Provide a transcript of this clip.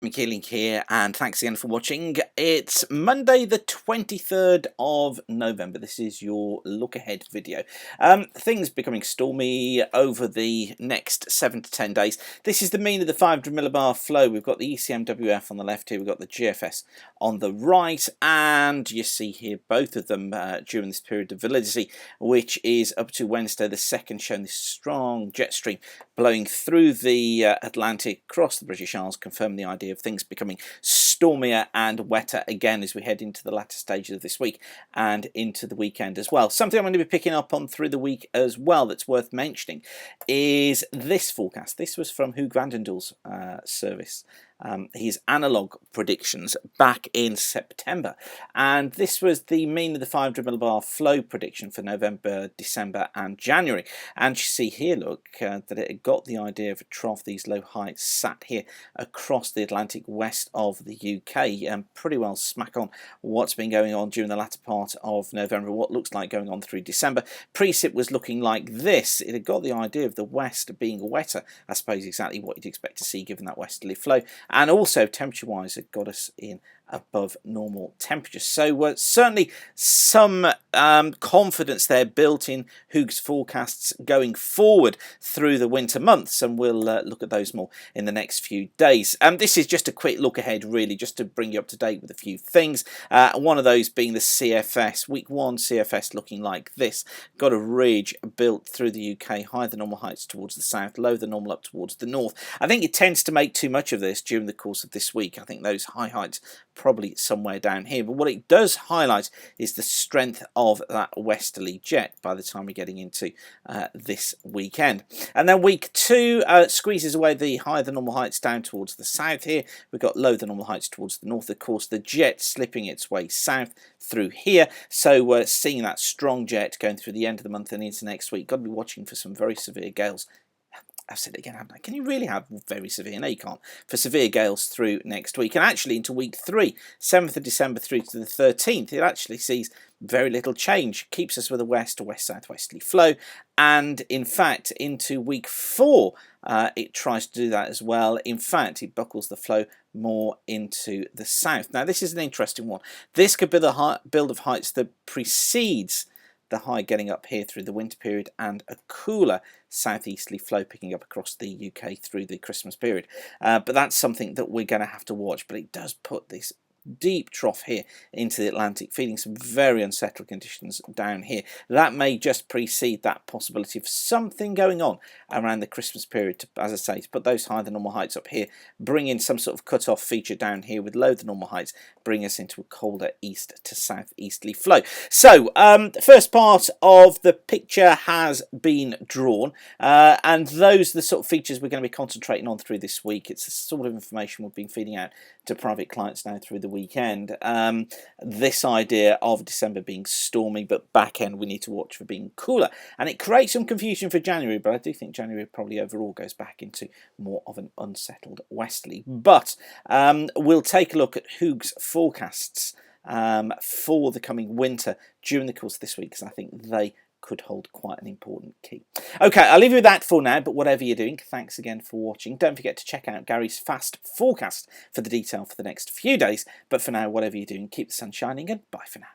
Keeling here, and thanks again for watching. It's Monday the 23rd of November. This is your look ahead video. Things becoming stormy over the next 7 to 10 days. This is the mean of the 500 millibar flow. We've got the ECMWF on the left here, we've got the GFS on the right, and you see here both of them during this period of validity, which is up to Wednesday the 2nd, showing this strong jet stream blowing through the Atlantic across the British Isles, confirming the idea of things becoming stormier and wetter again as we head into the latter stages of this week and into the weekend as well. Something I'm going to be picking up on through the week as well that's worth mentioning is this forecast. This was from Hugo van den Doel's service. His analog predictions back in September, and this was the mean of the 500 millibar flow prediction for November, December and January. And you see here, look, that it got the idea of a trough. These low heights sat here across the Atlantic west of the UK, and pretty well smack on what's been going on during the latter part of November, what looks like going on through December. Precip was looking like this. It had got the idea of the west being wetter, I suppose exactly what you'd expect to see given that westerly flow. And also temperature-wise, it got us in above normal temperatures. So certainly some confidence there built in Hugo's forecasts going forward through the winter months, and we'll look at those more in the next few days. This is just a quick look ahead, really, just to bring you up to date with a few things. One of those being the CFS. Week 1 CFS looking like this. Got a ridge built through the UK, higher than normal heights towards the south, lower than normal up towards the north. I think it tends to make too much of this during the course of this week. I think those high heights probably somewhere down here, but what it does highlight is the strength of that westerly jet by the time we're getting into this weekend. And then week 2 squeezes away the higher than normal heights down towards the south here. We've got lower than normal heights towards the north. Of course, the jet slipping its way south through here, so we're seeing that strong jet going through the end of the month and into next week. Got to be watching for some very severe gales. I've said it again, haven't I? Can you really have very severe? No, you can't. For severe gales through next week, and actually into week 3, 7th of December through to the 13th, it actually sees very little change. Keeps us with a west to west-southwesterly flow, and in fact into week 4 it tries to do that as well. In fact, it buckles the flow more into the south. Now this is an interesting one. This could be the build of heights that precedes the high getting up here through the winter period, and a cooler southeasterly flow picking up across the UK through the Christmas period. But that's something that we're going to have to watch. But it does put this deep trough here into the Atlantic, feeding some very unsettled conditions down here. That may just precede that possibility of something going on around the Christmas period, to, as I say, to put those higher than normal heights up here, bring in some sort of cut-off feature down here with lower than normal heights, bring us into a colder east to southeasterly flow. So the first part of the picture has been drawn, and those are the sort of features we're going to be concentrating on through this week. It's the sort of information we've been feeding out to private clients now through the weekend. This idea of December being stormy, but back end we need to watch for being cooler, and it creates some confusion for January, but I do think January probably overall goes back into more of an unsettled westerly. But we'll take a look at Hugo's forecasts for the coming winter during the course of this week, because I think they could hold quite an important key. Okay, I'll leave you with that for now, but whatever you're doing, thanks again for watching. Don't forget to check out Gary's fast forecast for the detail for the next few days. But for now, whatever you're doing, keep the sun shining, and bye for now.